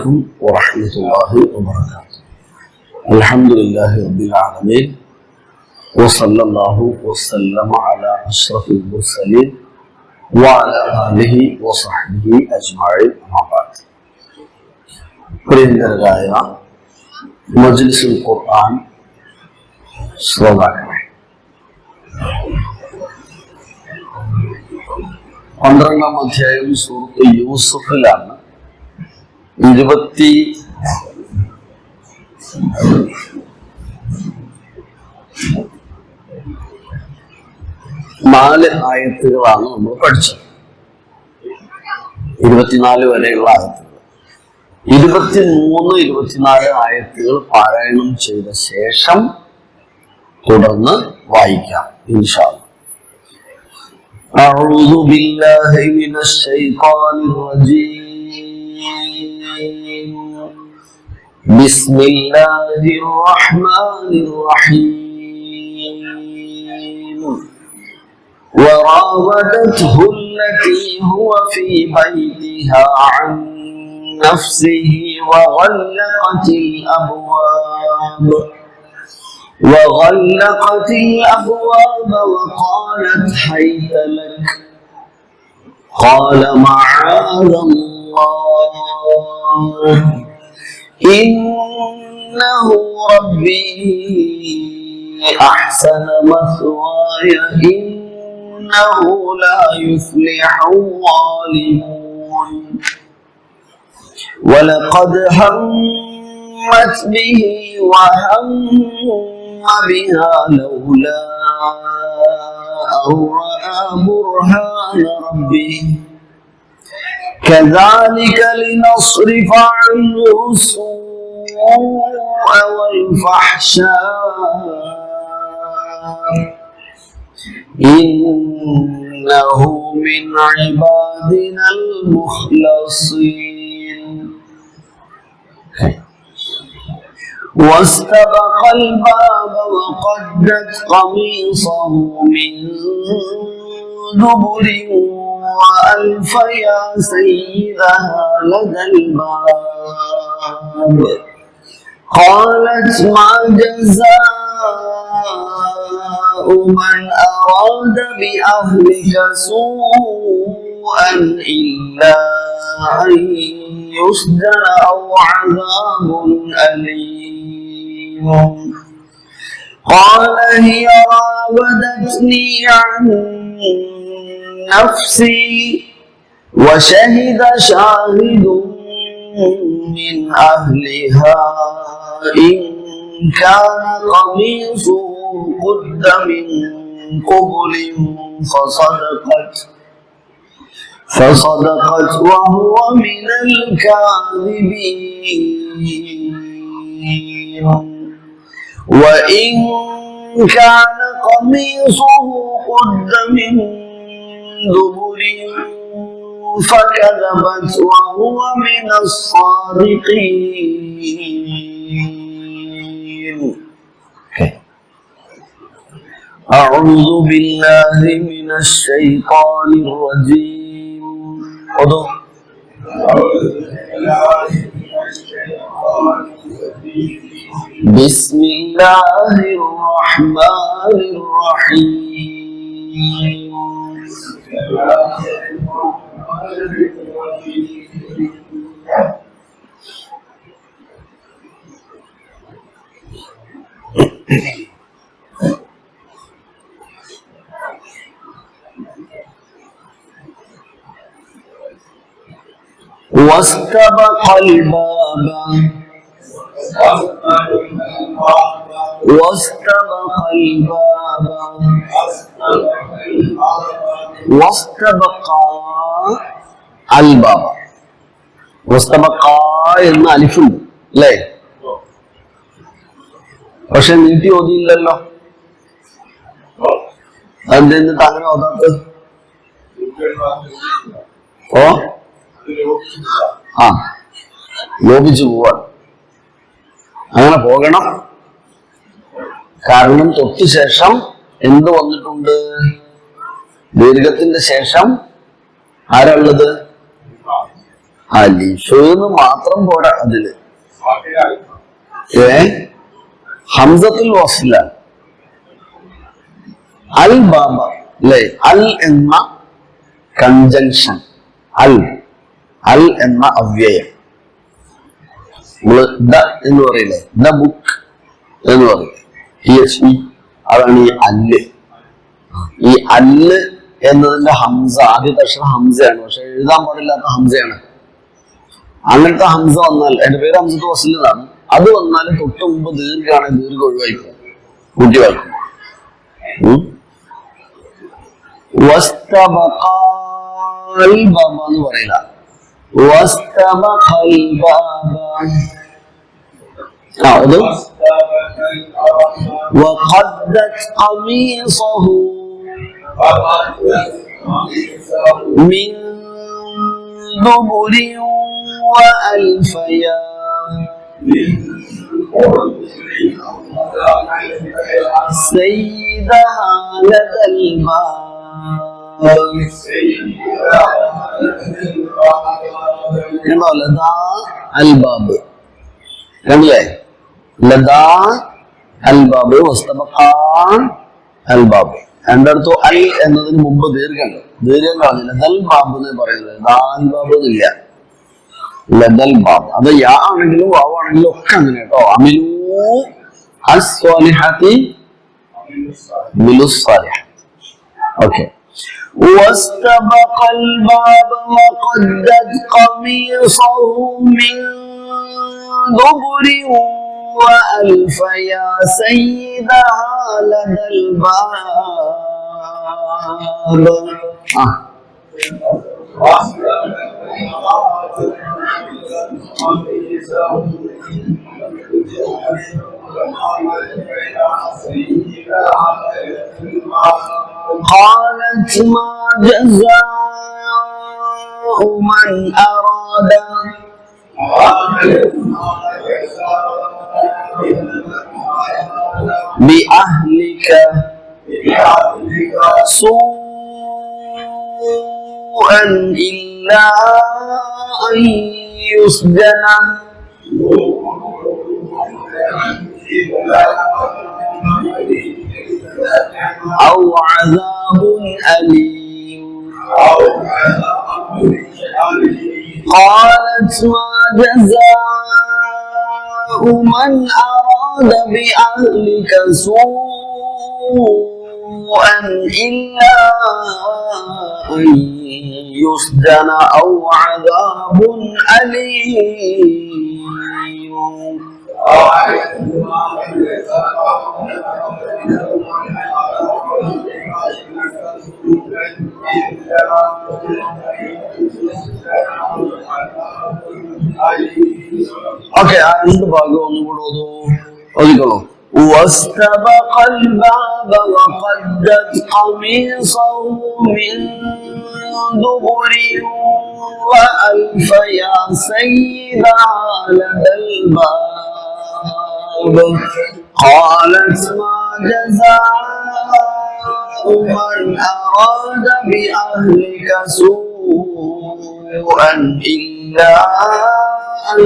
عليكم ورحمة الله وبركاته. الحمد لله رب العالمين وصلى الله وسلم على أشرف المرسلين وعلى آله وصحبه أجمعين. أما بعد. പ്രിയങ്കരായ മജ്ലിസുൽ ഖുർആൻ ശ്രോതാക്കളെ, 12ാം അധ്യായം സൂറത്ത് യൂസുഫിലാണ് 24 ആയത്തുകളാണ് നമ്മൾ പഠിച്ചത്. 24 വരെയുള്ള ആയത്തുകൾ, 23, 24 ആയത്തുകൾ പാരായണം ചെയ്ത ശേഷം തുടർന്ന് വായിക്കാം ഇൻഷാ അല്ലാഹ്. أعوذ بالله من الشيطان الرجيم. بسم الله الرحمن الرحيم. وراودته التي هو في بيتها عن نفسه وغلقت الأبواب وقالت حيث لك قال معاذ الله إنه ربي أحسن مثواي إنه لا يفلح الظالمون. ولقد همت به وهم بها لولا أن رأى برهان ربه كذلك لنصرف عنه السوء والفحشاء إنه من عبادنا المخلصين. واستبق الباب وقدت قميصه من دبر وألف يا سيدها لدى الباب قالت ما جزاء من أراد بأهلك سوءا إلا أن يسجن أو عذاب أليم. قال هي راودتني عن نفسي وشهد شاهد من أهلها إن كان قميصه قد من قبل فصدقت وهو من الكاذبين. وإن كان قميصه قد من دبر فكذبت وهو من الصادقين. أعوذ بالله من الشيطان الرجيم. بسم الله الرحمن الرحيم. واستبق الباب واستبق الباب واستبق എന്ന അലിഫുണ്ട് അല്ലേ? പക്ഷെ നീട്ടി ഓതിയില്ലല്ലോ. അതെന്നിട്ട് അങ്ങനെ ഓതാത്തത്? ലോപിച്ചു പോവാൻ. അങ്ങനെ പോകണം. കാരണം തൊട്ട് ശേഷം എന്ത് വന്നിട്ടുണ്ട്? ദീർഘത്തിന്റെ ശേഷം ആരാളുള്ളത്? അലിഫ് എന്ന് മാത്രം പോരാ അതില്. ഹംസത്തുൽ വസ്ലാണ്. അൽ ബാബ അല്ലെ, അൽ എന്ന കൺജങ്ഷൻ, അൽ അൽ എന്ന അവ്യയം. നമ്മള് ദ എന്ന് പറയില്ലേ, ദ ബുക്ക് എന്ന് പറയില്ലേ, THE, അതാണ് ഈ അല്ല്. ഈ അല്ല് എന്നതിന്റെ ഹംസ, ആദ്യത്തെ അക്ഷരം ഹംസയാണ്, പക്ഷെ എഴുതാൻ പാടില്ലാത്ത ഹംസയാണ്. അങ്ങനത്തെ ഹംസ വന്നാൽ, എന്റെ പേര് ഹംസത്ത് വസ്ൽ എന്നാണ്, അത് വന്നാൽ തൊട്ട് മുമ്പ് ദീർഘാണ്, ദീർഘ ഒഴിവായി പോകും, കൂട്ടി വായിക്കും. എന്ന് പറയില്ല, അത് وقدت قميصه من دبر وألف يا سيدها لدى الباب. കണ്ടോ, ലദാ അൽ ബാബ് കണ്ടില്ലേ, ലദാ അൽ ബാബ് വസ്തബഖാൻ അൽ ബാബ്. രണ്ടിടത്തും അൽ എന്നതിന് മുമ്പ് ദീർഘമുണ്ട്, ദീർഘം കളഞ്ഞില്ല, ദൽ ബാബ് എന്ന് പറയുന്നത്, ദാൽ ബാബ് എന്നില്ല, ലദൽ ബാബ്. അത് യാ ആണെങ്കിലും വാവ് ആണെങ്കിലും ഒക്കെ അങ്ങനെ കേട്ടോ. അമിലു അസ്സാലിഹാത്തി മിലുസ് സാലിഹാത്ത്. ഓക്കെ. واستبق الباب وقدت قميصه من دبر وألف يا سيدها لدى الباب. قالت ما جزاء من أراد بأهلك سوءا إلا أن يسجن أو عذاب أليم. قالت ما جزاء من أراد بأهلك سوءا إلا أن يسجن أو عذاب أليم. ഓക്കെ, ആ രണ്ട് ഭാഗം ഒന്നുകൂടെ ഓതിക്കോളൂ. واستبق الباب وقدت قميصه من دبر وألف يا سيدها لدى الباب. قالت ما جزاء من أراد بأهلك سوءا إلا أن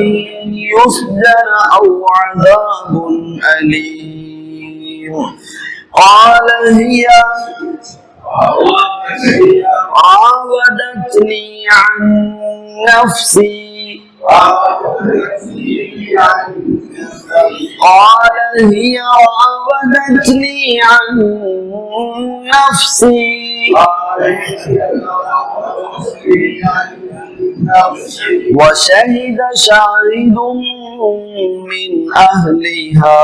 يسجن أو عذاب أليم. قال هي راودتني عن نفسي. قال هي راودتني عن نفسي وشهد شاهد من أهلها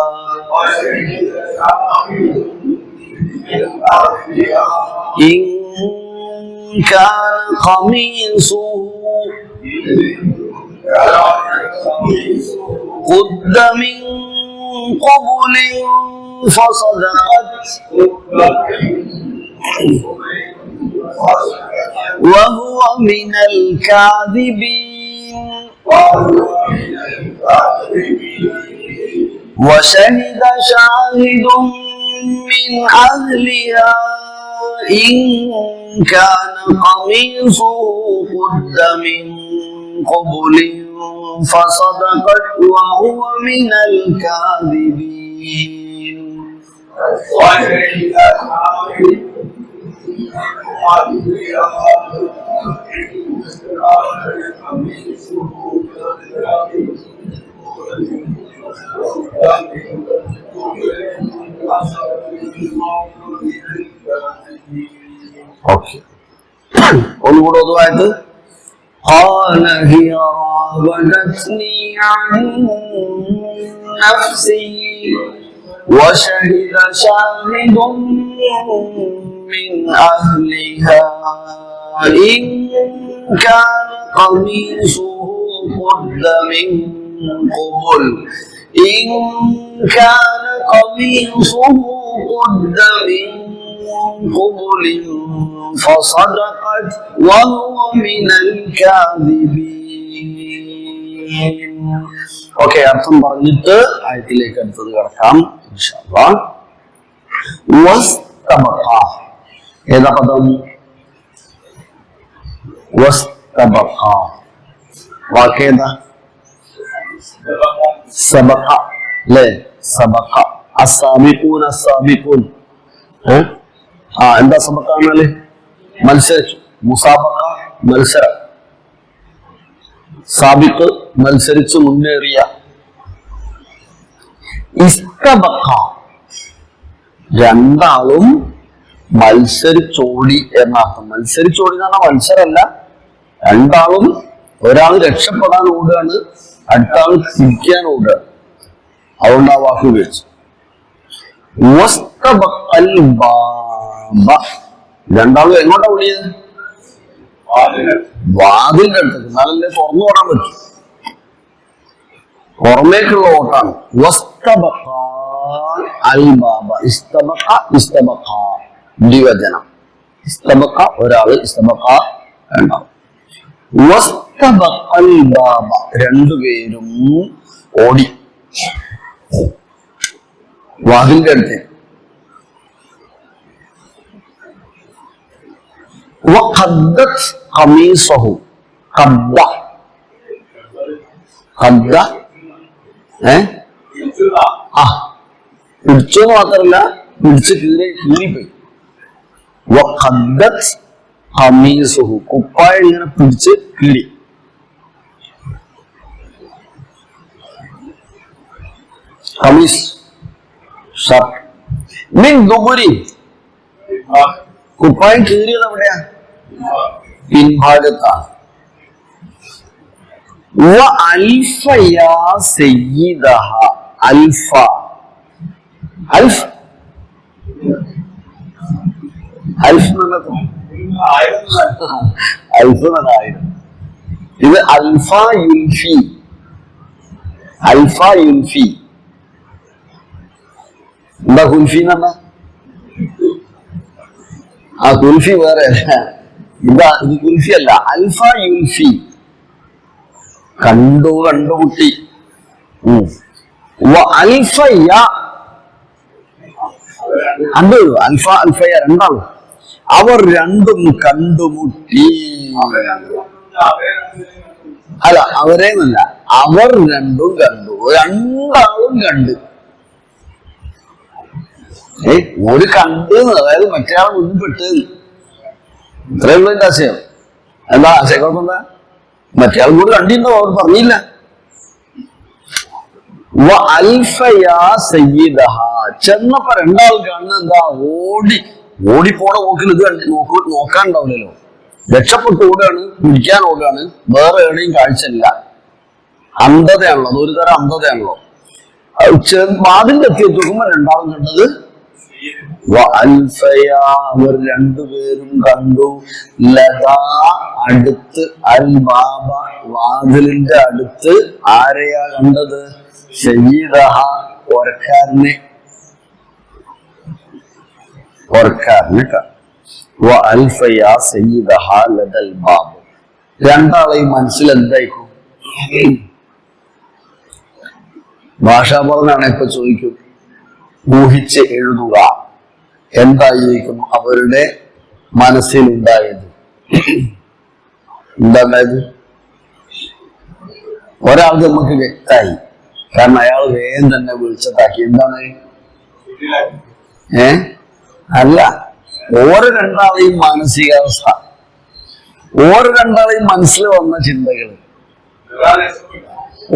إن كان قميصه قد من قبل فصدقت وهو من الكاذبين. وشهد شاهد من أهلها إن كان قميصه قد من قبل فصدقت وهو من الكاذبين. Okay. onurut itu قال هي راودتني عن نفسي وشهد شاهد من أهلها إن كان قميصه قد من قبل إن كان قميصه قد من قبل فصدقت وهو من الكاذبين. ഓക്കെ, അർത്ഥം പറഞ്ഞിട്ട് ആയത്തിലേക്ക് അടുത്തത് കിടക്കാം ഇൻഷാല്ലാ. വസ്തബഖ, ഏതാ പദം? വസ്തബഖ. വാക്കേതാ? സബഖ അല്ലേ? സബഖ. അസ്സാബിഖൂൻ, അസ്സാബിഖൂൻ. എന്താ സബഖ എന്നാല്? മത്സരിച്ചു. മുസാബഖ മത്സരം. സാബിഖ് മത്സരിച്ചു മുന്നേറിയ. ഇസ്തബഖ രണ്ടാളും മത്സരിച്ചോടി എന്നർത്ഥം. മത്സരിച്ചോടി എന്ന് പറഞ്ഞാൽ മത്സരമല്ല, രണ്ടാളും ഒരാൾ രക്ഷപ്പെടാൻ ഓടുകയാണ്, അടുത്ത ആൾ തിരിക്കാൻ ഓടുകയാണ്. അതുകൊണ്ട് ആ വാക്ക് ഉപയോഗിച്ചു. രണ്ടാളും എങ്ങോട്ടാ ഓടിയത്? വാതിലിന്റെ അടുത്തേക്ക്. എന്നാലല്ലേ തുറന്നു ഓടാൻ പറ്റും. പുറമേക്കുള്ള ഓട്ടാണ്. ദ്വിവചനം. ഇസ്തബഖ ഒരാള്, ഇസ്തബഖ രണ്ടാളും. രണ്ടുപേരും ഓടി വാതിലിന്റെ അടുത്തേക്ക്. وقدت قميصه قد പിടിച്ചെന്ന് മാത്രല്ല, പിടിച്ച് കീറിപ്പോയി. وقدت قميصه കുപ്പായം ഇങ്ങനെ പിടിച്ച് കീറി. ഖമീസ് ഷർട്ട്. മിൻ ദുബുരി, കുപ്പായം കീറിയത് എവിടെയാ? പിൻഭാഗത്താണ്. അൽഫ യാ സയ്യിദഹ. അൽഫ, അൽഫ്, അൽഫ് അൽഫ് ആയിരം. ഇത് അൽഫ യുൽഫി. അൽഫ യുൽഫി. എന്താ കുൽഫി എന്ന് പറഞ്ഞ? ആ കുൽഫി വേറെ. ഇത് കുൽഫി അല്ല, അൽഫ യുൽഫി. കണ്ടുമുട്ടി. അൽഫയ്യ അണ്ട് അൽഫ അൽഫയ്യ രണ്ടാളും. അവർ രണ്ടും കണ്ടുമുട്ടി. അല്ല, അവരേന്നല്ല, അവർ രണ്ടും കണ്ടു. രണ്ടാളും കണ്ട്. ഒരു കണ്ട്, അതായത് മറ്റേ ആൾ മുന്നിൽപ്പെട്ട്. ഇത്രയുള്ള എന്റെ ആശയം. എന്താ ആശയം? കുഴപ്പമെന്താ? മറ്റേ ആൾ കൂടെ കണ്ടിട്ടുണ്ടോ? അവർ പറഞ്ഞില്ല. ചെന്നപ്പോ രണ്ടാൾ കാണുന്ന എന്താ? ഓടിപ്പോണ പോക്കിൽ ഇത് നോക്കാണ്ടാവില്ലല്ലോ. രക്ഷപ്പെട്ട് ഓടുകയാണ്, പിടിക്കാൻ ഓടുകയാണ്. വേറെ എവിടെയും കാഴ്ചയില്ല. അന്ധതയാണല്ലോ, അതൊരു തരം അന്ധതയാണല്ലോ. വാതിന്റെ എത്തി നോക്കുമ്പോ രണ്ടാളും കണ്ടത് അവർ രണ്ടുപേരും കണ്ടു. ലതാ അടുത്ത്, അൽ ബാബ വാതിലിന്റെ അടുത്ത്. ആരെയാ കണ്ടത്? സയ്യിദഹ ഓർക്കാരനെ. രണ്ടാളെയും മനസ്സിൽ എന്തായിക്കും? ഭാഷാപരനാണ്. ഇപ്പൊ ചോദിക്കും, ഊഹിച്ച് എഴുതുക. എന്തായിരിക്കും അവരുടെ മനസ്സിലുണ്ടായത്? എന്തായത്? ഒരാൾക്ക് നമുക്ക് വ്യക്തമായി, കാരണം അയാൾ വേഗം തന്നെ വിളിച്ചതാക്കി. എന്താണ്? അല്ല, ഓരോ രണ്ടാളെയും മാനസികാവസ്ഥ, ഓരോ രണ്ടാളെയും മനസ്സിൽ വന്ന ചിന്തകൾ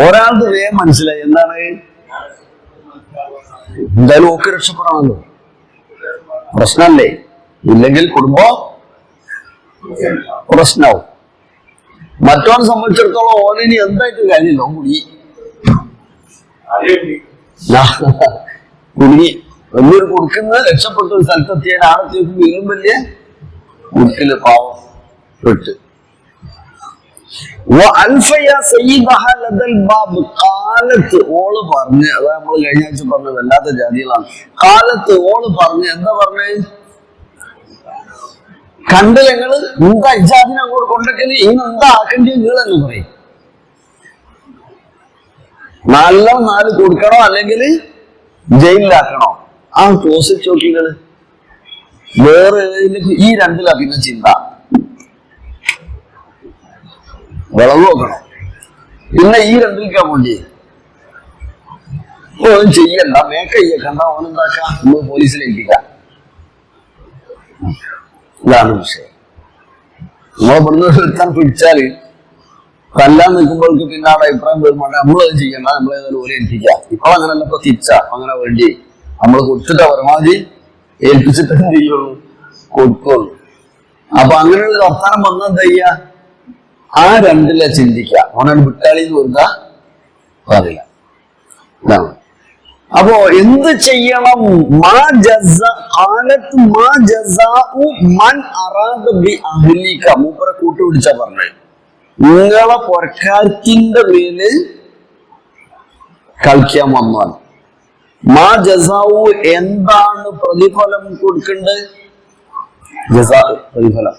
ഒരാൾക്ക് വേഗം മനസ്സിലായി. എന്താണ്? എന്തായാലും ഓക്കെ രക്ഷപ്പെടണമല്ലോ, പ്രശ്നമല്ലേ, ഇല്ലെങ്കിൽ കുടുംബം പ്രശ്നമാവും. മറ്റവനെ സംബന്ധിച്ചിടത്തോളം ഓനിനി എന്തായിട്ട് കാര്യമില്ല, കുടുങ്ങി കുടുങ്ങി വലിയൊരു കുടുക്കുന്ന രക്ഷപ്പെട്ട ഒരു സ്ഥലത്തെത്തിയ ആളത്തേക്ക് വീണ്ടും വലിയ കുടുക്കില് പാവം പെട്ട്. കാലത്ത് ഓള് പറഞ്ഞ്, അതാ നമ്മൾ കഴിഞ്ഞ ആഴ്ച പറഞ്ഞ വല്ലാത്ത ജാതികളാണ്. കാലത്ത് ഓള് പറഞ്ഞ്, എന്താ പറഞ്ഞ്? കണ്ട് ഞങ്ങള് എന്താ ഇജാദിനെ അങ്ങോട്ട് കൊണ്ടൊക്കെ ഇന്നെന്താ ആക്കേണ്ടി നിങ്ങളെന്ന് പറയും. 4 കൊടുക്കണോ അല്ലെങ്കിൽ ജയിലിലാക്കണോ? ആ ക്ലോസ് ചോക്കിങ്ങള് വേറെ ഈ രണ്ടിലാ പിന്നെ ചിന്ത. വിളവ് നോക്കണം, പിന്നെ ഈ രണ്ടിലേക്കാ വേണ്ടി. ഒന്നും ചെയ്യണ്ട, മേക്കയ്യക്കണ്ട, ഓനെന്താക്കാം, നമ്മൾ പോലീസിൽ ഏൽപ്പിക്കാം. ഇതാണ് വിഷയം. നമ്മളെ പെണ്ണ് എടുത്താൻ പിടിച്ചാല് കൊല്ലാൻ നിൽക്കുമ്പോൾക്ക് പിന്നെ അവിടെ അഭിപ്രായം വരുമ്പോൾ നമ്മളത് ചെയ്യണ്ട, നമ്മളേതായാലും ഓരോ ഏൽപ്പിക്കാം. ഇപ്പോൾ അങ്ങനെയല്ല, ഇപ്പൊ തിരിച്ചാ അങ്ങനെ വേണ്ടി നമ്മൾ കൊടുത്തിട്ടാ പരമാവധി ഏൽപ്പിച്ചിട്ട് എന്ത് ചെയ്യുള്ളൂ, കൊടുക്കുള്ളൂ. അപ്പൊ അങ്ങനെയുള്ള വർത്താനം വന്നാൽ എന്താ ചെയ്യാ? ആ രണ്ടിലെ ചിന്തിക്കുക, ഓനാണ് വിട്ടാളിന്ന് കൊടുത്താ പറയില്ല. ഇതാണ്. അപ്പോ എന്ത് ചെയ്യണം? മൂപ്പരെ കൂട്ടുപിടിച്ചാ പറഞ്ഞേ, നിങ്ങളെ പൊരക്കാരത്തിന്റെ മേല് കളിക്കാൻ വന്നാൽ മാ ജസാവു, എന്താണ് പ്രതിഫലം കൊടുക്കേണ്ടത്? ജസാ, പ്രതിഫലം.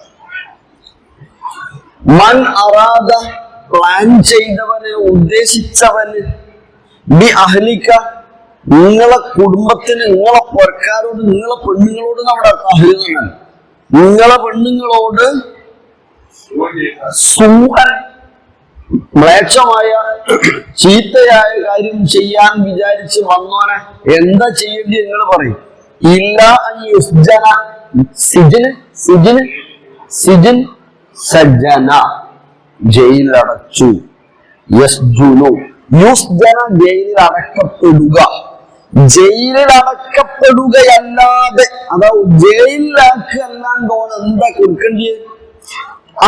മൻ അറാദ, പ്ലാൻ ചെയ്തവന്, ഉദ്ദേശിച്ചവന്, ബി അഹ്ലിക, നിങ്ങളെ കുടുംബത്തിന്, നിങ്ങളെ പൊരക്കാരോട്, നിങ്ങളെ പെണ്ണുങ്ങളോട്, നമ്മുടെ അഹ്ലികൾ, നിങ്ങളെ പെണ്ണുങ്ങളോട് സൂഹൻ, മ്ലേച്ഛമായ ചീത്തയായ കാര്യം ചെയ്യാൻ വിചാരിച്ച് വന്നോനെ എന്താ ചെയ്യേണ്ടി നിങ്ങൾ പറയും? ഇല്ല യുസ്ജന, സിജിന്, സിജിന്, സിജിൻ, സജ്ജന, ജയിലടച്ചു. യസ്ജുനു, യുസ്ജന, ജയിലിൽ അടക്കപ്പെടുക. ജയിലിൽ അടക്കപ്പെടുകയല്ലാതെ, അതാവും ജയിലിലാക്കല്ലാണ്ട് ഓൻ എന്താ കൊടുക്കേണ്ടിയത്?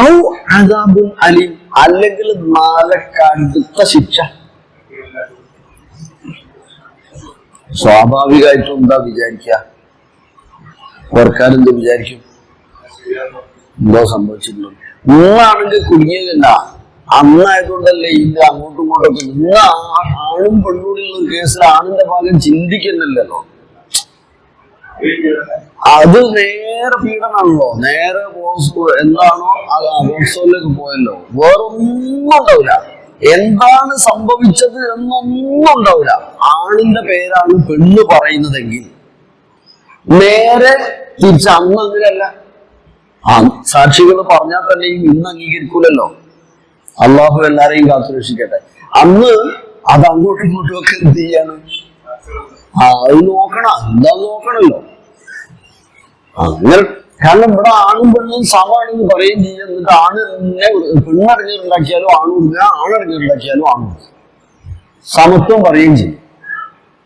ഔ അദാബുൻ അലീം, അല്ലെങ്കിൽ 4 കടുത്ത ശിക്ഷ. സ്വാഭാവികമായിട്ടും എന്താ വിചാരിക്കുക? ഓർക്കാരെന്ത് വിചാരിക്കും? എന്തോ സംഭവിച്ചിട്ടുള്ളൂ. ഇന്നാണെങ്കിൽ കുടുങ്ങിയതല്ല, അന്നായതുകൊണ്ടല്ലേ ഇന്ന് അങ്ങോട്ടും ഇങ്ങോട്ടൊക്കെ. ഇന്ന് ആണും പെണ്ണൂടിയുള്ള ഒരു കേസിൽ ആണിന്റെ ഭാഗം ചിന്തിക്കുന്നില്ലല്ലോ. അത് നേരെ പീഡനാണല്ലോ, നേരെ എന്താണോ അത് അബോധത്തിലേക്ക് പോയല്ലോ. വേറൊന്നും ഉണ്ടാവില്ല, എന്താണ് സംഭവിച്ചത് എന്നൊന്നും ഉണ്ടാവില്ല. ആണിന്റെ പേരാണ് പെണ്ണ് പറയുന്നതെങ്കിൽ നേരെ തിരിച്ച് അന്ന് അങ്ങനെയല്ല. സാക്ഷികൾ പറഞ്ഞാൽ തന്നെ ഇന്ന് അംഗീകരിക്കൂലല്ലോ. അള്ളാഹു എല്ലാരെയും കാത്തുരക്ഷിക്കട്ടെ. അന്ന് അത് അങ്ങോട്ടും ഇങ്ങോട്ടും ഒക്കെ എന്ത് ചെയ്യാണ്? അത് നോക്കണം, എന്താ നോക്കണല്ലോ. അങ്ങനെ, കാരണം ഇവിടെ ആണും പെണ്ണും സമമാണെന്ന് പറയുകയും ചെയ്യും. എന്നിട്ട് ആണ് തന്നെ പെണ്ണറിഞ്ഞുണ്ടാക്കിയാലും ആണും ഇടുക, ആണറിഞ്ഞുണ്ടാക്കിയാലും ആണും സമത്വം പറയുകയും ചെയ്യും.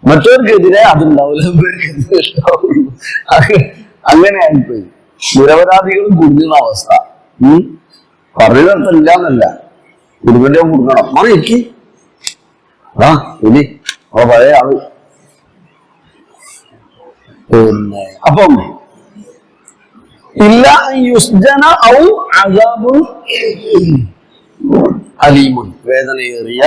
മറ്റവർക്കെതിരെ അതുണ്ടാവില്ല, ഇവർക്കെതിരെ ഉണ്ടാവുള്ളൂ. അങ്ങനെ ആയിപ്പോയി. നിരപരാധികളും കുടുങ്ങുന്ന അവസ്ഥ. പറഞ്ഞിടത്തില്ല എന്നല്ല, കുടുംബന്റെ കുടുങ്ങണം. എനിക്ക് ഇനി പഴയ ആള്. പിന്നെ അപ്പം ഇല്ല യുസ്ജന ഔ അദാബുൻ അലീമുൻ, വേദനയേറിയ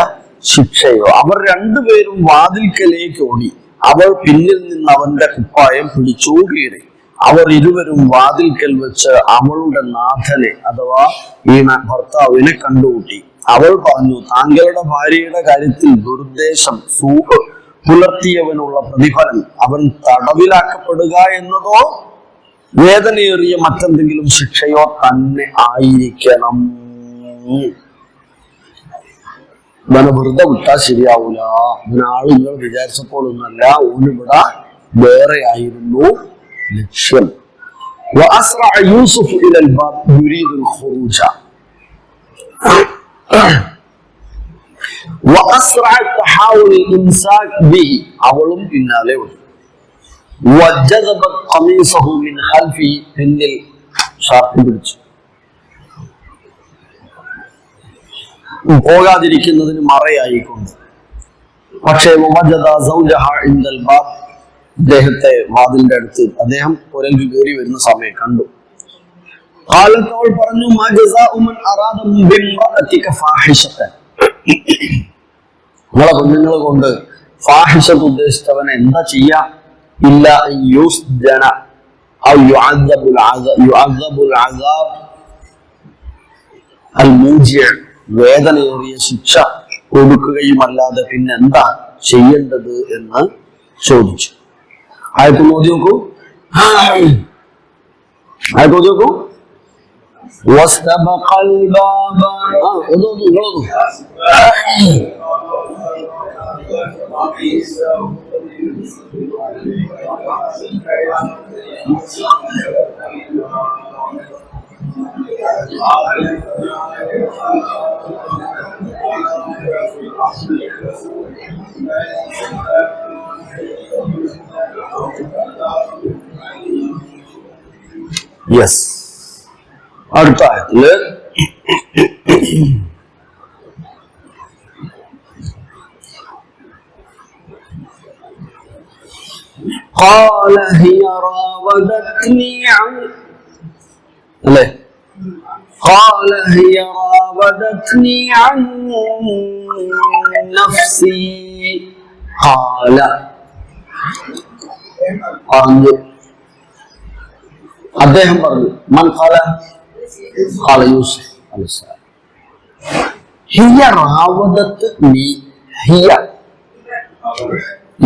ശിക്ഷയോ. അവർ രണ്ടുപേരും വാതിൽക്കലേക്ക് ഓടി. അവൾ പിന്നിൽ നിന്ന് അവന്റെ കുപ്പായം പിടിച്ചു കീറി. അവർ ഇരുവരും വാതിൽക്കൽ വെച്ച് അവളുടെ നാഥനെ അഥവാ ഈ ഭർത്താവിനെ കണ്ടുമുട്ടി. അവൾ പറഞ്ഞു, താങ്കളുടെ ഭാര്യയുടെ കാര്യത്തിൽ ദുരുദ്ദേശം പുലർത്തിയവനുള്ള പ്രതിഫലം അവൻ തടവിലാക്കപ്പെടുക എന്നതോ വേദനയേറിയ മറ്റെന്തെങ്കിലും ശിക്ഷയോ തന്നെ ആയിരിക്കണം. ഇവനെ വെറുതെ വിട്ടാൽ ശരിയാവൂല, ഇവനാള് നിങ്ങൾ വിചാരിച്ചപ്പോഴൊന്നല്ല, ഓനിവിടെ വേറെ ആയിരുന്നു ലക്ഷ്യം. وأسرع يوسف إلى الباب يريد الخروج وأسرع تحاول الإمساك به അവളും പിന്നാലെ വന്നു. وجذبت قميصه من خلفه പിന്നിൽ ഷാർട്ട് പിടിച്ചു, പോകാതിരിക്കുന്നതിന് മറയായിക്കൊണ്ട്. പക്ഷേ അദ്ദേഹത്തെ വാതിലിന്റെ അടുത്ത് അദ്ദേഹം പുരങ്കി കയറി വരുന്ന സമയം കണ്ടു. അവൾ പറഞ്ഞു, നിങ്ങളെ കുഞ്ഞുങ്ങളെ കൊണ്ട് ഫാഹിഷത്ത് ഉദ്ദേശിച്ചവനെ എന്താ ചെയ്യാ? ഇല്ല വേദനയേറിയ ശിക്ഷ കൊടുക്കുകയുമല്ലാതെ പിന്നെ എന്താ ചെയ്യേണ്ടത് എന്ന് ചോദിച്ചു. ആയത്ത് നോക്കി നോക്കൂ, ആയത്ത് നോക്കി നോക്കൂ. യെസ്, അടുത്ത ആയത്തില് قال هي راودتني عن അല്ലേ قال هي راودتني عن نفسي قال പറഞ്ഞു, അദ്ദേഹം പറഞ്ഞു, മൻ ഖാല ഖാല യൂസുഫ് അലൈഹിസ്സലാം ഹിയ റാവദത്നി, ഹിയ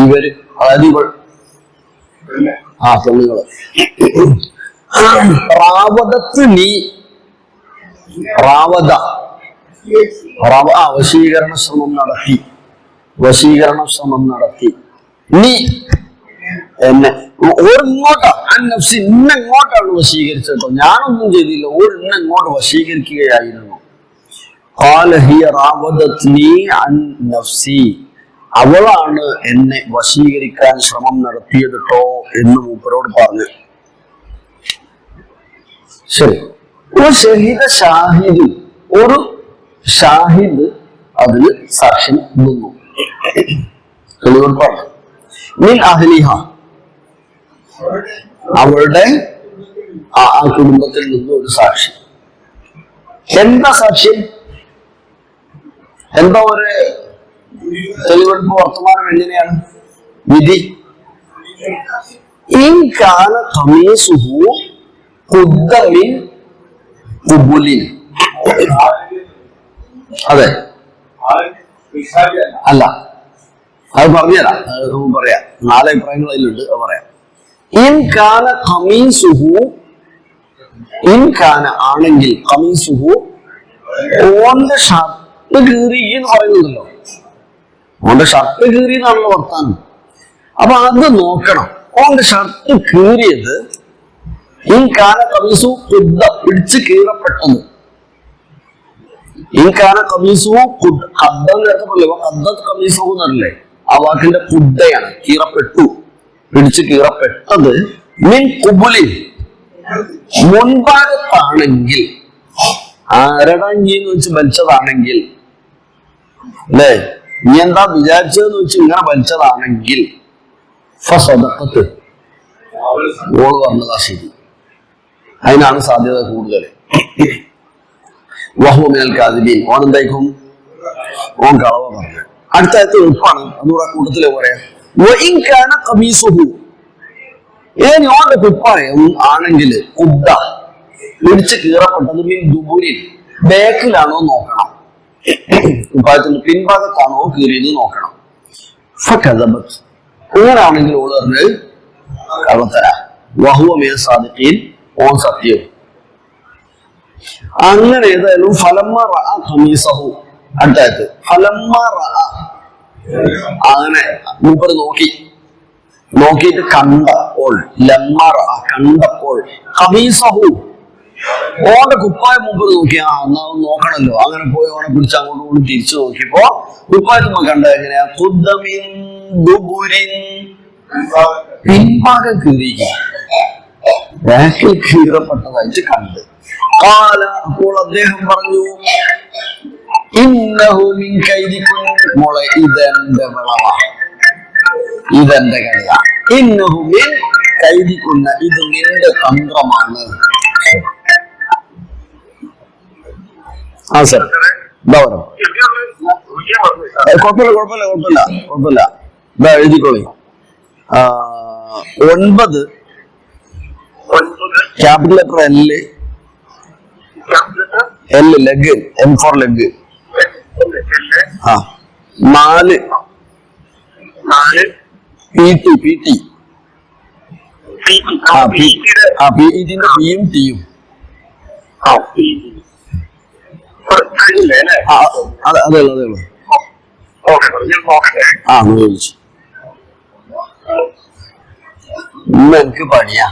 ഇവര്, അതായത് ഇവൾ, പെണ്ണുങ്ങള്, റാവദത്നി, റാവദ വശീകരണ ശ്രമം നടത്തി, വശീകരണ ശ്രമം നടത്തി, നീ എന്നെ ഓരിങ്ങോട്ടാ അന്നഫ്സി, ഇന്നെങ്ങോട്ടാണ് വശീകരിച്ചോ, ഞാനൊന്നും ചെയ്തില്ല, ഓരിന്നെങ്ങോട്ട് വശീകരിക്കുകയായിരുന്നു. ഖാല ഹിയ റാവദത്നി അൻ നഫ്സി, അവളാണ് എന്നെ വശീകരിക്കാൻ ശ്രമം നടത്തിയത് കേട്ടോ എന്ന് മൂപ്പരോട് പറഞ്ഞു. ശരി, ഷാഹിദ്, ഒരു ഷാഹിദ് അതിന് സാക്ഷ്യം നിന്നു. തെളിവോട് പറഞ്ഞു, മിൻ അഹ്ലിഹ, അവളുടെ ആ കുടുംബത്തിൽ നിന്നും ഒരു സാക്ഷി. എന്താ സാക്ഷ്യം? എന്താ ഒരു തെളിവെടുപ്പ് വർത്തമാനം എങ്ങനെയാണ്? വിധി. ഇൻ കാന ഖമീസുഹു ഖുദ്ദ മിൻ ഖുബുലിൻ, അതെ അല്ല, അത് പറഞ്ഞുതരാം, പറയാം, 4 അഭിപ്രായങ്ങൾ അതിലുണ്ട്, അത് പറയാം. ഇൻ കാന ഖമീസുഹു, ഇൻ കാന ആണെങ്കിൽ, ഖമീസുഹു ഓന്റെ ഷർട്ട് കീറി എന്ന് പറയുന്നുണ്ടല്ലോ, ഓന്റെ ഷർട്ട് കീറി എന്നാണല്ലോ വർത്താനം. അപ്പൊ അത് നോക്കണം, ഓന്റെ ഷർട്ട് കീറിയത് ഇൻ കാന ഖമീസു ഖുദ്ദ, പിടിച്ച് കീറപ്പെട്ടത്. ഇൻ കാന ഖമീസു ഖുദ്ദ, ഖദ്ദ നേരത്തെ പറയല്ലോ, ഖദ്ദത് ഖമീസു എന്നല്ലേ, ആ വാക്കിന്റെ ഖുദ്ദയാണ്, കീറപ്പെട്ടു, പിടിച്ച് കീറപ്പെട്ടത്. മിൻ ഖുബുലിൻ, മുൻഭാഗത്താണെങ്കിൽ, ആരടങ്ങിന്ന് വെച്ച് വലിച്ചതാണെങ്കിൽ, അല്ലേ, നീ എന്താ വിചാരിച്ചതെന്ന് വെച്ച് ഇങ്ങനെ വലിച്ചതാണെങ്കിൽ, ഫസദഖത്ത്, ഓള് പറഞ്ഞതാ ശരി, അതിനാണ് സാധ്യത കൂടുതൽ. വഹുവ മിനൽ കാദിബീൻ, ഓൻ എന്തായിരിക്കും, ഓൻ കളവ പറഞ്ഞു. അടുത്ത ആയത്ത് എളുപ്പമാണ്, അതുകൂടെ കൂട്ടത്തില് പറയാം. വഇൻ കാന ഖമീസുഹു, ഏനി ഓന്റെ കുപ്പായം ആണെങ്കിൽ ഖുദ്ദ, പിടിച്ച് കീറപ്പെട്ടത്, മിൻ ദുബുരിൻ, ബാക്കിലാണോ നോക്കണം, കുപ്പായത്തിന്റെ പിൻഭാഗത്താണോ കീറിയത് നോക്കണം. ഫകദബത്, അങ്ങനാണെങ്കിൽ ഓള് പറഞ്ഞ് കള്ളത്തര. വഹുവ മിനൽ സാദിഖീൻ, ഓൻ സത്യം. അങ്ങനെ ഏതായാലും ഫലമ്മ റഅ ഖമീസഹു, അടുത്തായത് അങ്ങനെ മൂപ്പര് നോക്കിയിട്ട് കണ്ടപ്പോൾ കണ്ടപ്പോൾ ഖമീസഹു ഓന്റെ കുപ്പായ മൂപ്പര് നോക്കി എന്നാ നോക്കണല്ലോ. അങ്ങനെ പോയി ഓനെ പിടിച്ച് അങ്ങോട്ട് കൊണ്ട് തിരിച്ചു നോക്കിയപ്പോ കുപ്പായത്തുമ്പോ കണ്ട എങ്ങനെയാ പിൻഭാഗം കീറപ്പെട്ടതായിട്ട് കണ്ട്. അപ്പോൾ അദ്ദേഹം പറഞ്ഞു മോളെ ഇതെന്റെ വിളവാ, ഇതെന്റെ കളിയാ. ഇന്നഹുമിൻ കൈദിക്കുന്ന ഇത് നിന്റെ തന്ത്രമാണ്. ആ സർ എന്താ പറയുക? കുഴപ്പമില്ല ഇതാ എഴുതിക്കോളി. 9 capital letter L leg, M four leg. 4 PT PETന്റെ പിയും ടിയും. അതേ ഉള്ളൂ. എനിക്ക് പണിയാ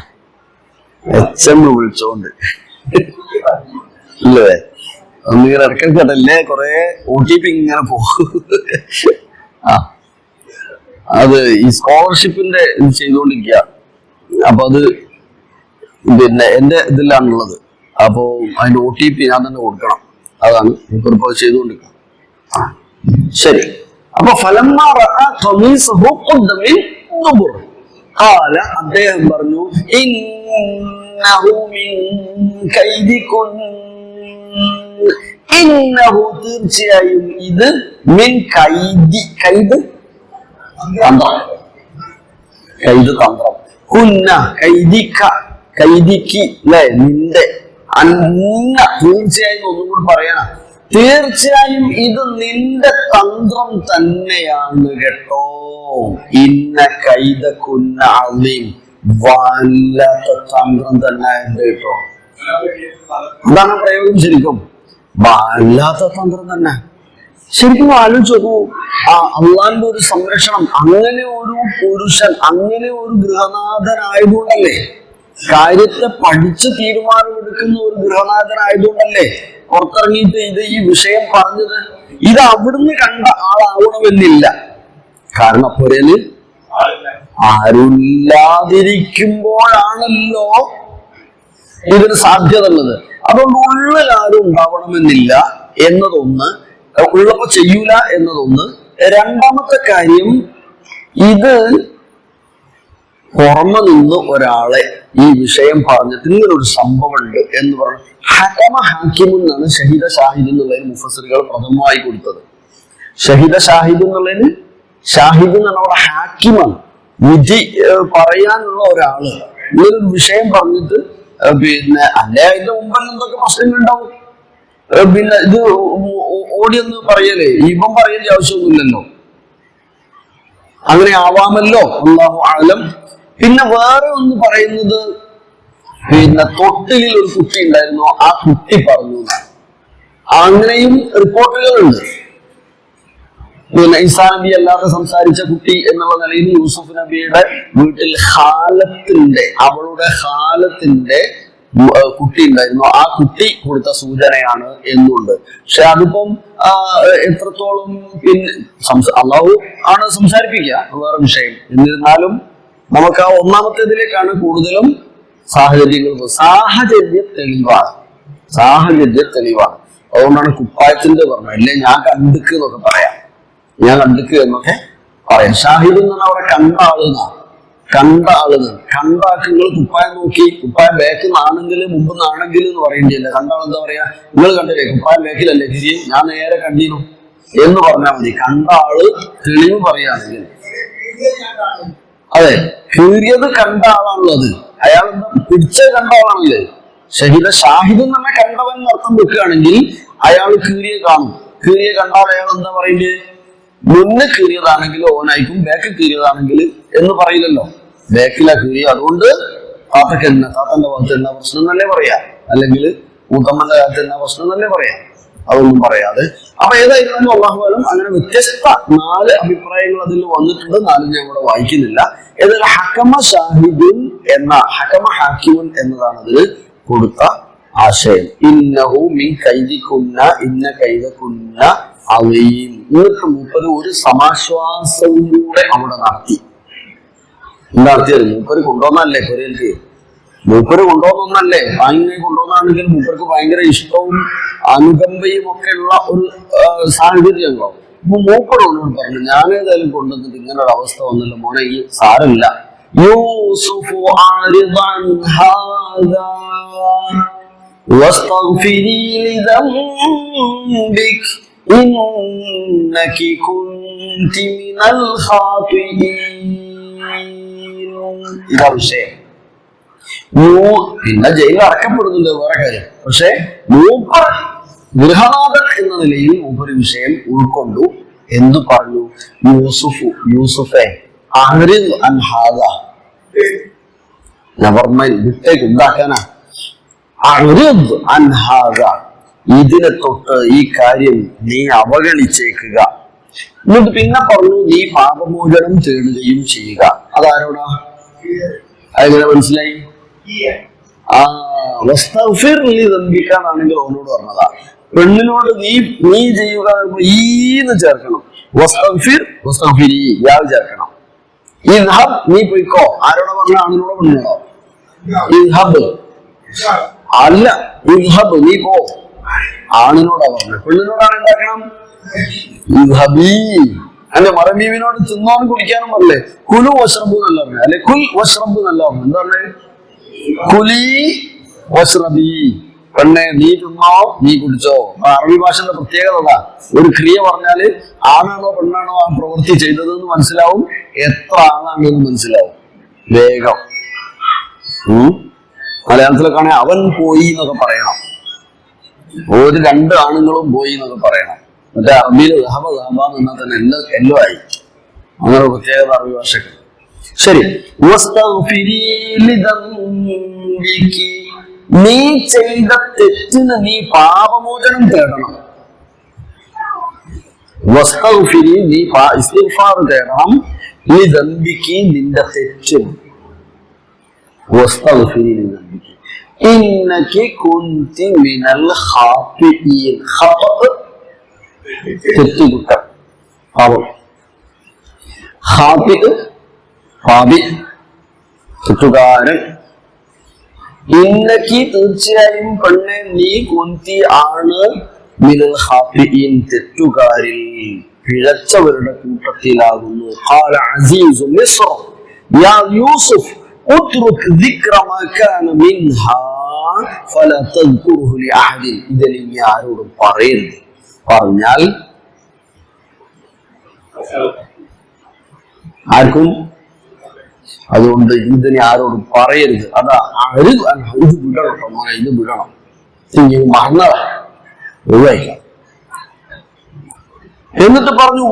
HM വിളിച്ചോണ്ട് ഇല്ലേ, ഒന്നിങ്ങനെ ഇടയ്ക്കല്ലേ കൊറേ OTP ഇങ്ങനെ പോകും. അത് ഈ സ്കോളർഷിപ്പിന്റെ ഇത് ചെയ്തുകൊണ്ടിരിക്കുക. അപ്പൊ അത് പിന്നെ എന്റെ ഇതിലാണുള്ളത്. അപ്പോ അതിന്റെ OTP ഞാൻ തന്നെ കൊടുക്കണം. അതാണ് ഇപ്പൊ ചെയ്തുകൊണ്ടിരിക്കുക. ശരി. അപ്പൊ അദ്ദേഹം പറഞ്ഞു തീർച്ചയായും ഇത് മിൻ തന്ത്രം കൈദിക്ക് അല്ലെ നിന്റെ അന്ന. തീർച്ചയായും ഒന്നും കൂടി പറയണം, തീർച്ചയായും ഇത് നിന്റെ തന്ത്രം തന്നെയാണ് കേട്ടോ. ഇന്ന കൈദക്കുന്ന അളീം, വല്ലാത്ത തന്ത്രം തന്നെ കേട്ടോ. അതാണ് പ്രയോഗം. ശരിക്കും വല്ലാത്ത തന്ത്രം തന്നെ. ശരിക്കും ആലോചിച്ച് നോക്കൂ, അള്ളാന്റെ ഒരു സംരക്ഷണം. അങ്ങനെ ഒരു പുരുഷൻ, അങ്ങനെ ഒരു ഗൃഹനാഥനായതുകൊണ്ടല്ലേ, കാര്യത്തെ പഠിച്ച് തീരുമാനമെടുക്കുന്ന ഒരു ഗൃഹനാഥനായതുകൊണ്ടല്ലേ പുറത്തിറങ്ങിയിട്ട് ഈ വിഷയം പറഞ്ഞത്. ഇത് അവിടുന്ന് കണ്ട ആളാവണമെന്നില്ല. കാരണം പുരയില് ആരുമില്ലാതിരിക്കുമ്പോഴാണല്ലോ ഇതിന് സാധ്യത ഉള്ളത്. അതുകൊണ്ട് ഉള്ളിൽ ആരും ഉണ്ടാവണമെന്നില്ല എന്നതൊന്ന്, ഉള്ളപ്പോ ചെയ്യൂല എന്നതൊന്ന്. രണ്ടാമത്തെ കാര്യം, ഇത് പുറമെ നിന്ന് ഒരാളെ ഈ വിഷയം പറഞ്ഞിട്ട് ഇങ്ങനൊരു സംഭവം ഉണ്ട് എന്ന് പറഞ്ഞു. ഹകമ ഹാക്കിം എന്നാണ് ഷഹീദ ഷാഹിദ് എന്നുള്ളതിന് മുഫസ്സിറുകൾ പ്രഥമമായി കൊടുത്തത്. ഷഹീദ ഷാഹിദ് എന്നുള്ളതിന്, ഷാഹിദ് എന്ന് പറഞ്ഞ ഹാക്കിമാണ്, വിധി പറയാനുള്ള ഒരാള്. ഇങ്ങനൊരു വിഷയം പറഞ്ഞിട്ട് പിന്നെ അല്ലെ അതിന്റെ മുമ്പ് എന്തൊക്കെ പ്രശ്നങ്ങൾ ഉണ്ടാവും. പിന്നെ ഇത് ഓടിയൊന്ന് പറയലേ, ഇവൻ പറയേണ്ട ആവശ്യമൊന്നുമില്ലല്ലോ. അങ്ങനെ ആവാമല്ലോ, അല്ലാഹു ആലം. പിന്നെ വേറെ ഒന്ന് പറയുന്നത്, പിന്നെ തൊട്ടിലിൽ ഒരു കുട്ടി ഉണ്ടായിരുന്നു, ആ കുട്ടി പറഞ്ഞു. അങ്ങനെയും റിപ്പോർട്ടുകളുണ്ട്. പിന്നെ ഈസാ നബി അല്ലാതെ സംസാരിച്ച കുട്ടി എന്നുള്ള നിലയിൽ യൂസുഫ് നബിയുടെ വീട്ടിൽ അവളുടെ ഖാലത്തിന്റെ കുട്ടി ഉണ്ടായിരുന്നു, ആ കുട്ടി കൊടുത്ത സൂചനയാണ് എന്നുണ്ട്. പക്ഷെ അതിപ്പം എത്രത്തോളം പിന്നെ അള്ളാഹു ആണ് സംസാരിപ്പിക്കുക, വേറെ വിഷയം. എന്നിരുന്നാലും നമുക്ക് ആ ഒന്നാമത്തേതിലേക്കാണ് കൂടുതലും സാഹചര്യ തെളിവാണ്. അതുകൊണ്ടാണ് കുപ്പായത്തിന്റെ പറഞ്ഞത്. അല്ലേ ഞാൻ കണ്ടിക്ക് എന്നൊക്കെ പറയാം, ഞാൻ കണ്ടിക്ക് എന്നൊക്കെ പറയാം. ഷാഹിദ് എന്നാണ് അവിടെ കണ്ട ആൾക്ക് നിങ്ങൾ കുപ്പായം നോക്കി, കുപ്പായം ബാക്കിൽ നിന്നാണെങ്കിൽ മുമ്പ് നിന്നാണെങ്കിൽ എന്ന് പറയേണ്ടിയല്ല. കണ്ട ആൾ എന്താ പറയാ, നിങ്ങൾ കണ്ടില്ലേ കുപ്പായം ബാക്കിലല്ലേ തിരി, ഞാൻ നേരെ കണ്ടിരുന്നു എന്ന് പറഞ്ഞാൽ മതി. കണ്ട ആള് തെളിവ് പറയുകയാണെങ്കിൽ, അതെ കീറിയത് കണ്ട ആളാണല്ലോ, അത് അയാൾ എന്താ പിടിച്ചത് കണ്ട ആളാണല്ലേ. ഷാഹിദ് എന്ന് പറഞ്ഞാൽ കണ്ടവൻ അർത്ഥം വെക്കുകയാണെങ്കിൽ അയാൾ കീറിയെ കാണും. കീറിയെ കണ്ടാൽ അയാൾ എന്താ പറയേണ്ടത്, മുന്നേ കീറിയതാണെങ്കിൽ ഓനായിരിക്കും, ബാക്ക് കീറിയതാണെങ്കിൽ എന്ന് പറയില്ലല്ലോ. ബാക്കിലാ കീറിയ, അതുകൊണ്ട് താത്തന്റെ ഭാഗത്ത് എന്നാ പ്രശ്നം എന്നല്ലേ പറയാ, അല്ലെങ്കിൽ മൂത്തമ്മന്റെ ഭാഗത്ത് എന്നാ പ്രശ്നം എന്നല്ലേ പറയാം. അതൊന്നും പറയാതെ. അപ്പൊ ഏതായിരുന്നാലും അല്ലാഹുവാലും അങ്ങനെ വ്യത്യസ്ത 4 അഭിപ്രായങ്ങൾ അതിൽ വന്നിട്ടുണ്ട്. 4 ഞാൻ ഇവിടെ വായിക്കുന്നില്ല. ഏതായാലും ഹക്കമ ഷാഹിദുൻ എന്ന ഹക്കമ ഹാക്കിമുൻ എന്നതാണ് അതിൽ കൊടുത്ത ആശയം. ഇന്നഹു മിൻ കൈദികുന്ന ഇന്ന കൈദകുന്ന അലീം. എന്നിട്ട് മൂപ്പര് ഒരു സമാശ്വാസവും കൂടെ അവിടെ നടത്തിയത്. മൂപ്പര് കൊണ്ടുവന്നല്ലേ കൊറിയൽക്ക്, മൂപ്പര് കൊണ്ടുവന്നല്ലേ അങ്ങനെ കൊണ്ടുവന്നാണെങ്കിൽ മൂപ്പർക്ക് ഭയങ്കര ഇഷ്ടവും അനുകമ്പയും ഒക്കെ ഉള്ള ഒരു സാഹചര്യങ്ങളോ. അപ്പൊ മൂപ്പരോട് പറഞ്ഞു, ഞാനേതായാലും കൊണ്ടുവന്നിട്ട് ഇങ്ങനെ ഒരു അവസ്ഥ വന്നല്ലോ മോനെ, ഈ സാരമില്ല. യൂസുഫു ആരിദൻ ഹാദാ വസ്തഗ്ഫിരി ലിദംബിക് ഇന്നകി കുൻതി മിനൽ ഖാതിഈൻ. ഇതാ വിഷയം. പിന്നെ ജയിലിൽ അടക്കപ്പെടുന്നുണ്ട്, വേറെ കാര്യം. പക്ഷെ മൂപ്പർ ഗൃഹനാഥൻ എന്ന നിലയിൽ മൂപ്പര് വിഷയം ഉൾക്കൊണ്ടു. എന്തു പറഞ്ഞു? യൂസുഫെ വിട്ടേക്ക് ഉണ്ടാക്കാനാ. ഇതിനെ തൊട്ട് ഈ കാര്യം നീ അവഗണിച്ചേക്കുക. എന്നിട്ട് പിന്നെ പറഞ്ഞു, നീ പാപമോചനം തേടുകയും ചെയ്യുക. അതാരോടാ? അതെങ്ങനെ മനസ്സിലായി? ാണെങ്കിൽ ഓനോട് പറഞ്ഞതാ. പെണ്ണിനോട് നീ ചെയ്യുക ഈന്ന് ചേർക്കണം. ചേർക്കണം. ഇദ്ഹബ് നീ പോയിക്കോ. ആരോടെ പറഞ്ഞ? ആണിനോടോ പെണ്ണിനോടോ? ഇദ്ഹബ് അല്ല, ഇദ്ഹബ് നീ പോ. ആണിനോടാ പറഞ്ഞു. പെണ്ണിനോടാണ് എന്താക്കണം? ഇദ്ഹബീ. അല്ലെ മറബീവിനോട് തിന്നാനും കുടിക്കാനും പറഞ്ഞേ കുലു വഷ്റബു എന്നല്ല പറഞ്ഞു. അല്ലെ കുൽ വഷ്റബു എന്നല്ല പറഞ്ഞു. എന്താ പറഞ്ഞേ? കുലി വഷ്റബി. പെണ്ണെ നീ തിന്നോ നീ കുടിച്ചോ. അറബി ഭാഷയുടെ പ്രത്യേകത അതാ. ഒരു ക്രിയ പറഞ്ഞാല് ആണാണോ പെണ്ണാണോ ആ പ്രവൃത്തി ചെയ്തത് എന്ന് മനസ്സിലാവും, എത്ര ആളാണെന്ന് മനസ്സിലാവും വേഗം. മലയാളത്തിലൊക്കെ അവൻ പോയി എന്നൊക്കെ പറയണം, ഒരു 2 ആണുങ്ങളും പോയി എന്നൊക്കെ പറയണം. മറ്റേ അറബിയിൽ ദഹബ എന്നാൽ തന്നെ എല്ലോ ആയി. അങ്ങനെ പ്രത്യേകത അറബി ഭാഷക്ക്. ശരി, നീ ചെയ്ത തെറ്റിന് നീ പാപമോചനം തേടണം. നീ ഇസ്തിഗ്ഫാർ തേടണം. ലിദംബികി നിന്റെ തെറ്റിന്. ഇന്നകി കുൻതി മിനൽ ഖാതിഈൻ. തെറ്റുകുറ്റം, പാപം. ഖാതി പാപി, തെറ്റുകാരൻ. ഇന്നകി തീർച്ചയായും പെണ്ണെ നീ കുൻതി ആണ് മിനൽ ഖാതിഈൻ തെറ്റുകാരിൽ പിഴച്ചവരുടെ കൂട്ടത്തിലാകുന്നു. ഖാല അസീസു മിസ്ർ യാ യൂസുഫ് ഉത്രുക് ദിക്ര മാ കാന മിൻഹാ ഫലാ തദ്കുറുഹു ലിഅഹദിൻ. ഇതിൽ നീ ആരോടും പറയരുത്. പറഞ്ഞാൽ ആർക്കും, അതുകൊണ്ട് ഇതിനെ ആരോടും പറയരുത്. അതാ ഇത് വിടണം മോനെ, ഇത് വിടണം. മറന്നതാ, ഒഴിവായിക്കാം. എന്നിട്ട് പറഞ്ഞു,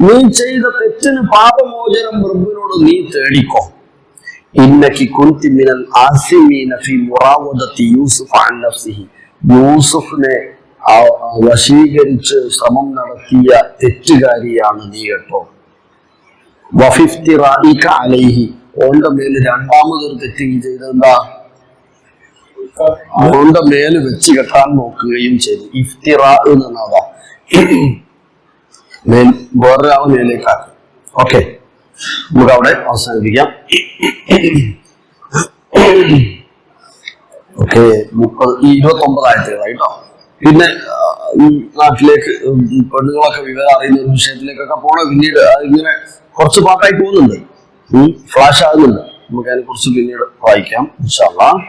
നീ ചെയ്ത തെറ്റിന് പാപമോചനം റബ്ബിനോട് നീ തേടിക്കോ. ഇന്നകി കുൻതി മിനൽ ആസിമീന ഫീ മുറാവദതി യൂസുഫ് അൻ നഫ്സിഹി. യൂസുഫിനെ വശീകരിച്ച് ശ്രമം നടത്തിയ തെറ്റുകാരിയാണ് നീ കേട്ടോ. വഫിഫ്തിറാഇക അലൈഹി. ഓന്റെ മേല് രണ്ടാമതൊരു തെറ്റ് ചെയ്തെന്താ? ഓന്റെ മേല് വെച്ച് കെട്ടാൻ നോക്കുകയും ചെയ്തു. ഇഫ്തിറാ എന്നതാ, വേറൊരാളെ മേലേക്കാക്കി. ഓക്കെ, നമുക്ക് അവിടെ അവസാനിപ്പിക്കാം. ഓക്കെ, 29 ആയത്തുകളായി കേട്ടോ. പിന്നെ നാട്ടിലേക്ക് പെണ്ണുങ്ങളൊക്കെ വിവരം അറിയുന്ന ഒരു വിഷയത്തിലേക്കൊക്കെ പോണ പിന്നീട് ഇങ്ങനെ കുറച്ച് പാട്ടായി പോകുന്നുണ്ട്, ഫ്ലാഷ് ആകുന്നുണ്ട്. നമുക്ക് അതിനെ കുറിച്ച് പിന്നീട് വായിക്കാം ഇൻഷാ അല്ലാഹ്.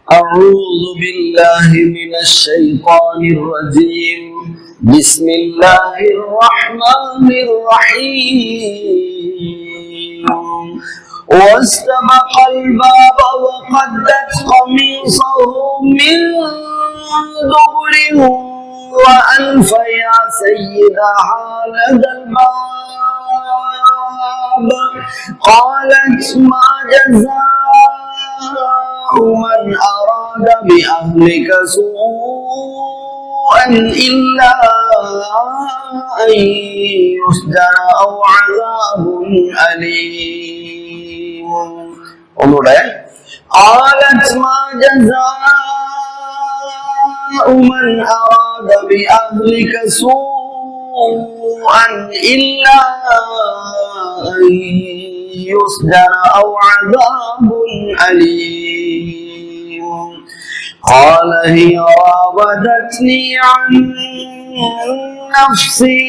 أعوذ بالله من الشيطان الرجيم. بسم الله الرحمن الرحيم. واستبق الباب وقدت قميصه من دبر وألف يا سيدها لدى الباب. قالت ما جزاء من أراد أراد بأهلك سوءا إلا أن يسجن أو عذاب أليم. قالت ما جزاء من أراد بأهلك سوءا إلا أن يسجن أو عذاب أليم. قال هي راودتني عن نفسي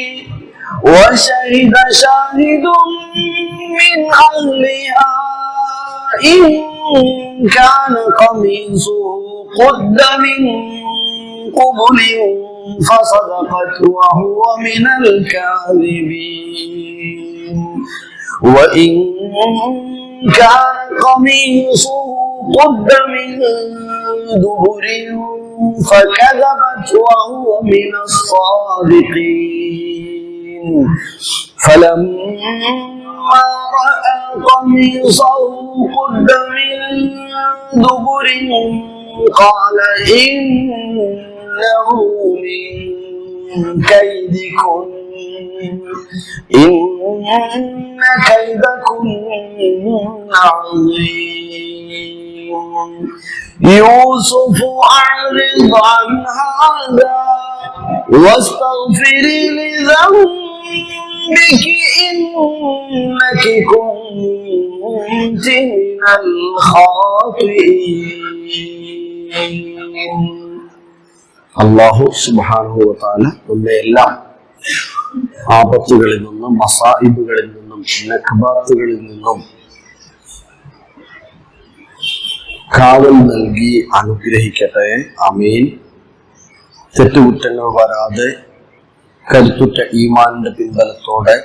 وشهد شاهد من أهلها إن كان قميصه قد من قبل فصدقت وهو من الكاذبين وإن كان قميصه قد من دبر فكذبت وهو من الصادقين. فلما رأى قميصه قد من دبر قال إنه من كيدكن إن كيدكن عظيم. يوسف أعرض عن هذا واستغفري لذنبك إنك كنت من الخاطئين. അല്ലാഹു സുബ്ഹാനഹു വ തആല നമ്മെ എല്ലാം ആപത്തുകളിൽ നിന്നും മസായിബുകളിൽ നിന്നും നക്ബാത്തുകളിൽ നിന്നും കാവൽ നൽകി അനുഗ്രഹിക്കട്ടെ. ആമീൻ. തെറ്റുകുറ്റങ്ങൾ വരാതെ കരുത്തുറ്റ ഈമാനിന്റെ പിൻബലത്തോടെ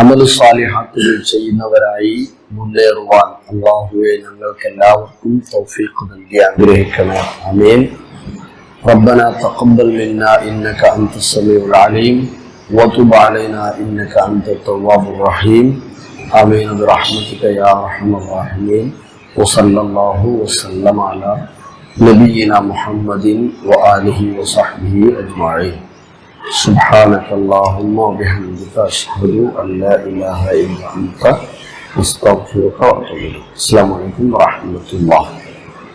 അമലു സാലിഹാത്തുകൾ ചെയ്യുന്നവരായി മുന്നേറുവാൻ അല്ലാഹുവേ ഞങ്ങൾക്ക് എല്ലാവർക്കും തൗഫീഖ് നൽകി അനുഗ്രഹിക്കണേ. ആമീൻ. ربنا تقبل منا إنك أنت السميع العليم وتب علينا إنك أنت التواب الرحيم. آمين برحمتك يا أرحم الراحمين. وصلى الله وسلم على نبينا محمد وآله وصحبه أجمعين. سبحانك اللهم وبحمدك أشهد أن لا إله إلا أنت أستغفرك وأتوب إليك. السلام عليكم ورحمة الله.